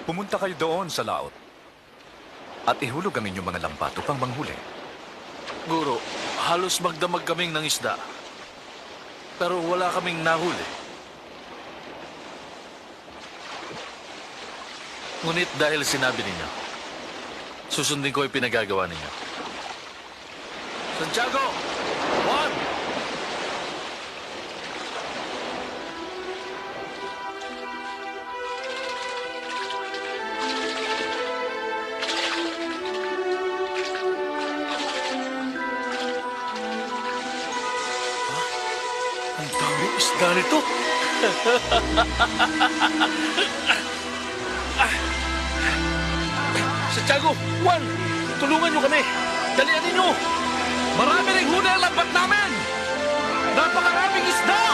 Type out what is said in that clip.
Pumunta kayo doon sa laot. At ihulog ang inyong mga lambat upang manghuli. Guro, halos magdamag kaming ng isda. Pero wala kaming nahuli. Ngunit dahil sinabi ninyo, susundin ko yung pinagagawa ninyo. Santiago! Juan! Ang daming isda nito! Santiago! Juan! Tulungan nyo kami! Dalian ninyo! Marami rin huli ang lambat namin! Napakaraming isda!